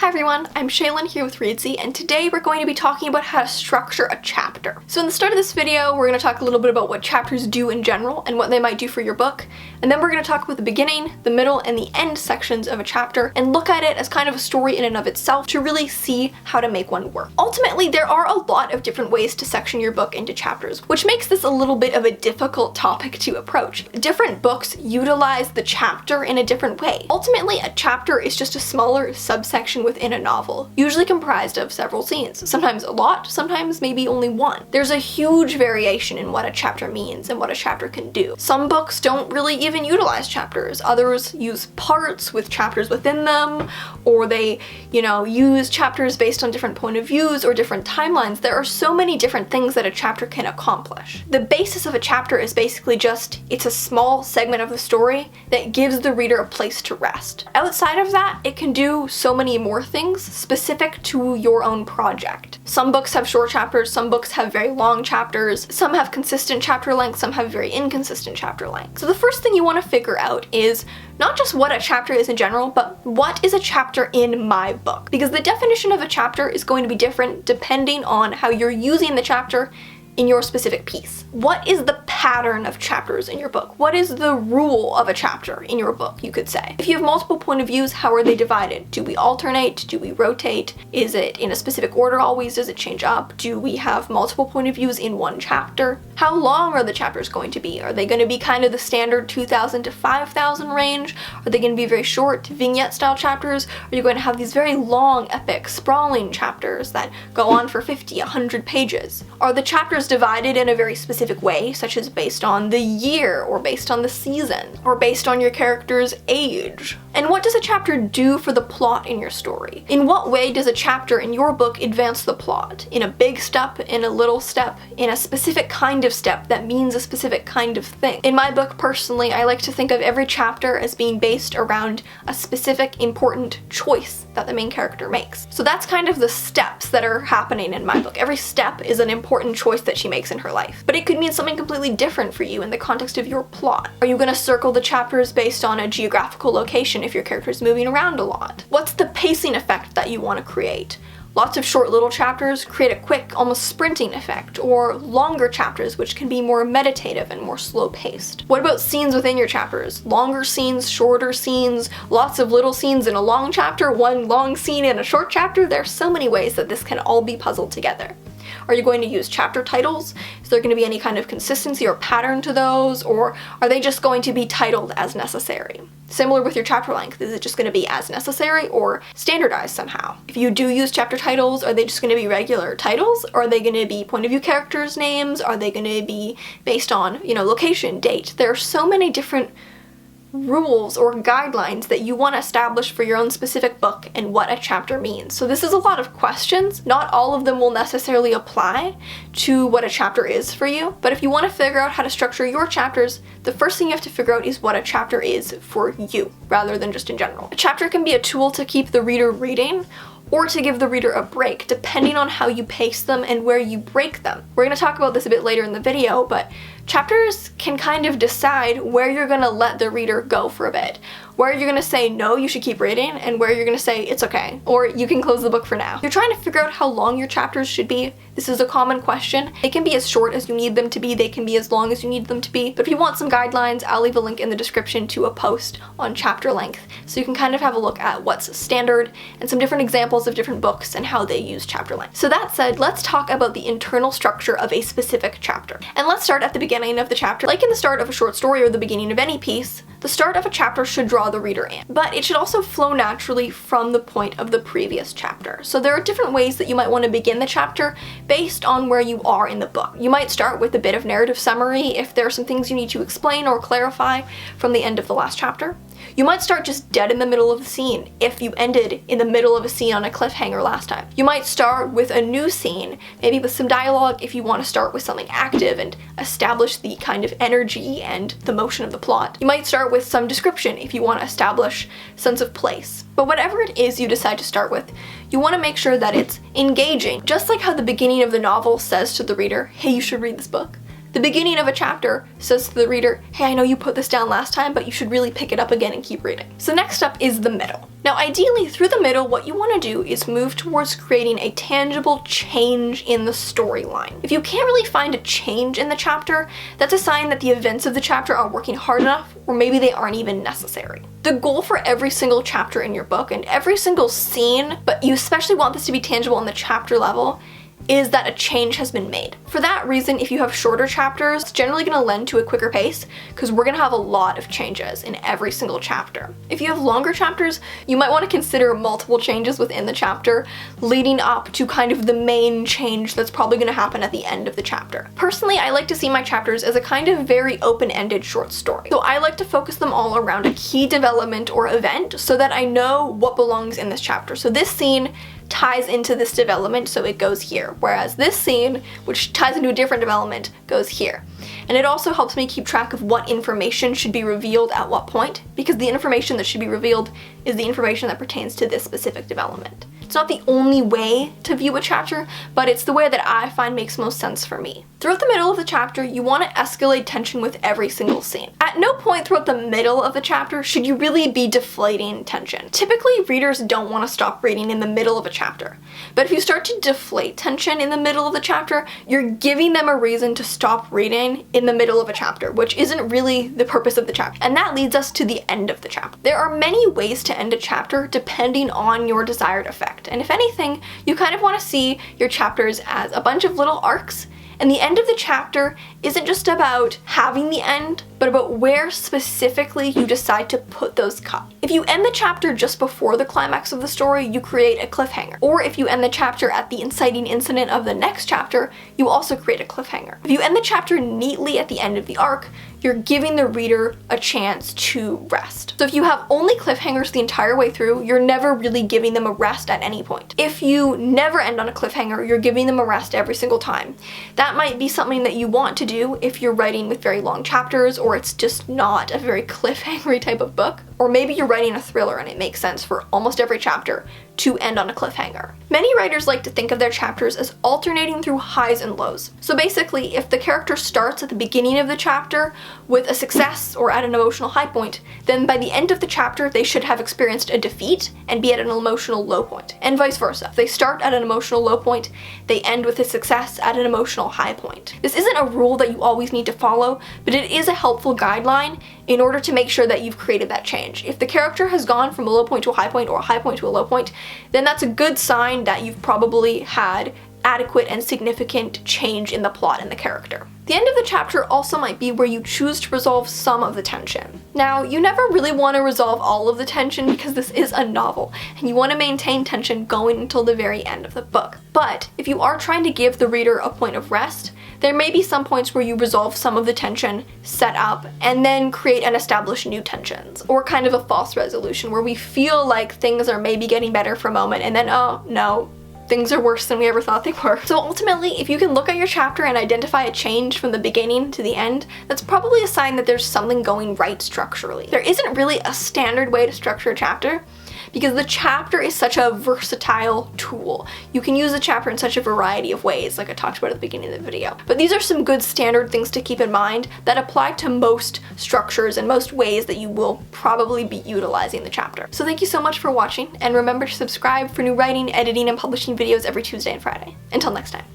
Hi everyone, I'm Shaylin here with Reedsy, and today we're going to be talking about how to structure a chapter. So in the start of this video, we're going to talk a little bit about what chapters do in general and what they might do for your book, and then we're going to talk about the beginning, the middle, and the end sections of a chapter and look at it as kind of a story in and of itself to really see how to make one work. Ultimately, there are a lot of different ways to section your book into chapters, which makes this a little bit of a difficult topic to approach. Different books utilize the chapter in a different way. Ultimately, a chapter is just a smaller subsection within a novel, usually comprised of several scenes, sometimes a lot, sometimes maybe only one. There's a huge variation in what a chapter means and what a chapter can do. Some books don't really even utilize chapters, others use parts with chapters within them, or they, use chapters based on different point of views or different timelines. There are so many different things that a chapter can accomplish. The basis of a chapter is basically just, it's a small segment of the story that gives the reader a place to rest. Outside of that, it can do so many more things specific to your own project. Some books have short chapters, some books have very long chapters, some have consistent chapter length, some have very inconsistent chapter length. So the first thing you want to figure out is not just what a chapter is in general, but what is a chapter in my book? Because the definition of a chapter is going to be different depending on how you're using the chapter in your specific piece. What is the pattern of chapters in your book? What is the rule of a chapter in your book, you could say? If you have multiple point of views, how are they divided? Do we alternate? Do we rotate? Is it in a specific order always? Does it change up? Do we have multiple point of views in one chapter? How long are the chapters going to be? Are they going to be kind of the standard 2,000 to 5,000 range? Are they going to be very short vignette style chapters? Are you going to have these very long, epic, sprawling chapters that go on for 50, 100 pages? Are the chapters divided in a very specific way, such as based on the year, or based on the season, or based on your character's age? And what does a chapter do for the plot in your story? In what way does a chapter in your book advance the plot? In a big step, in a little step, in a specific kind of step that means a specific kind of thing? In my book, personally, I like to think of every chapter as being based around a specific important choice that the main character makes. So that's kind of the steps that are happening in my book. Every step is an important choice that she makes in her life. But it could mean something completely different for you in the context of your plot. Are you going to circle the chapters based on a geographical location if your character is moving around a lot? What's the pacing effect that you want to create? Lots of short little chapters create a quick, almost sprinting effect, or longer chapters which can be more meditative and more slow-paced. What about scenes within your chapters? Longer scenes, shorter scenes, lots of little scenes in a long chapter, one long scene in a short chapter? There are so many ways that this can all be puzzled together. Are you going to use chapter titles? Is there going to be any kind of consistency or pattern to those, or are they just going to be titled as necessary? Similar with your chapter length, is it just going to be as necessary or standardized somehow? If you do use chapter titles, are they just going to be regular titles? Or are they going to be point of view characters' names? Are they going to be based on, location, date? There are so many different rules or guidelines that you want to establish for your own specific book and what a chapter means. So this is a lot of questions. Not all of them will necessarily apply to what a chapter is for you, but if you want to figure out how to structure your chapters, the first thing you have to figure out is what a chapter is for you, rather than just in general. A chapter can be a tool to keep the reader reading, or to give the reader a break, depending on how you pace them and where you break them. We're going to talk about this a bit later in the video, but chapters can kind of decide where you're going to let the reader go for a bit. Where you're going to say, no, you should keep reading, and where you're going to say, it's okay, or you can close the book for now. You're trying to figure out how long your chapters should be. This is a common question. They can be as short as you need them to be, they can be as long as you need them to be, but if you want some guidelines, I'll leave a link in the description to a post on chapter length, so you can kind of have a look at what's standard and some different examples of different books and how they use chapter length. So that said, let's talk about the internal structure of a specific chapter. And let's start at the beginning of the chapter. Like in the start of a short story or the beginning of any piece, the start of a chapter should draw the reader in, but it should also flow naturally from the point of the previous chapter. So there are different ways that you might want to begin the chapter based on where you are in the book. You might start with a bit of narrative summary if there are some things you need to explain or clarify from the end of the last chapter. You might start just dead in the middle of the scene if you ended in the middle of a scene on a cliffhanger last time. You might start with a new scene, maybe with some dialogue if you want to start with something active and establish the kind of energy and the motion of the plot. You might start with some description if you want to establish sense of place. But whatever it is you decide to start with, you want to make sure that it's engaging. Just like how the beginning of the novel says to the reader, hey, you should read this book. The beginning of a chapter says to the reader, hey, I know you put this down last time, but you should really pick it up again and keep reading. So next up is the middle. Now, ideally, through the middle, what you want to do is move towards creating a tangible change in the storyline. If you can't really find a change in the chapter, that's a sign that the events of the chapter aren't working hard enough, or maybe they aren't even necessary. The goal for every single chapter in your book and every single scene, but you especially want this to be tangible on the chapter level, is that a change has been made. For that reason, if you have shorter chapters, it's generally going to lend to a quicker pace because we're going to have a lot of changes in every single chapter. If you have longer chapters, you might want to consider multiple changes within the chapter leading up to kind of the main change that's probably going to happen at the end of the chapter. Personally, I like to see my chapters as a kind of very open-ended short story. So I like to focus them all around a key development or event so that I know what belongs in this chapter. So this scene ties into this development, so it goes here, whereas this scene, which ties into a different development, goes here. And it also helps me keep track of what information should be revealed at what point, because the information that should be revealed is the information that pertains to this specific development. It's not the only way to view a chapter, but it's the way that I find makes most sense for me. Throughout the middle of the chapter, you want to escalate tension with every single scene. At no point throughout the middle of the chapter should you really be deflating tension. Typically, readers don't want to stop reading in the middle of a chapter. But if you start to deflate tension in the middle of the chapter, you're giving them a reason to stop reading in the middle of a chapter, which isn't really the purpose of the chapter. And that leads us to the end of the chapter. There are many ways to end a chapter depending on your desired effect. And if anything, you kind of want to see your chapters as a bunch of little arcs. And the end of the chapter isn't just about having the end, but about where specifically you decide to put those cuts. If you end the chapter just before the climax of the story, you create a cliffhanger. Or if you end the chapter at the inciting incident of the next chapter, you also create a cliffhanger. If you end the chapter neatly at the end of the arc, you're giving the reader a chance to rest. So if you have only cliffhangers the entire way through, you're never really giving them a rest at any point. If you never end on a cliffhanger, you're giving them a rest every single time. That might be something that you want to do if you're writing with very long chapters, or it's just not a very cliffhangery type of book. Or maybe you're writing a thriller and it makes sense for almost every chapter to end on a cliffhanger. Many writers like to think of their chapters as alternating through highs and lows. So basically, if the character starts at the beginning of the chapter with a success or at an emotional high point, then by the end of the chapter they should have experienced a defeat and be at an emotional low point. And vice versa. If they start at an emotional low point, they end with a success at an emotional high point. This isn't a rule that you always need to follow, but it is a helpful guideline in order to make sure that you've created that change. If the character has gone from a low point to a high point or a high point to a low point, then that's a good sign that you've probably had adequate and significant change in the plot and the character. The end of the chapter also might be where you choose to resolve some of the tension. Now, you never really want to resolve all of the tension because this is a novel, and you want to maintain tension going until the very end of the book. But if you are trying to give the reader a point of rest, there may be some points where you resolve some of the tension, set up, and then create and establish new tensions, or kind of a false resolution where we feel like things are maybe getting better for a moment, and then, oh no, things are worse than we ever thought they were. So ultimately, if you can look at your chapter and identify a change from the beginning to the end, that's probably a sign that there's something going right structurally. There isn't really a standard way to structure a chapter, because the chapter is such a versatile tool. You can use a chapter in such a variety of ways, like I talked about at the beginning of the video. But these are some good standard things to keep in mind that apply to most structures and most ways that you will probably be utilizing the chapter. So thank you so much for watching, and remember to subscribe for new writing, editing, and publishing videos every Tuesday and Friday. Until next time.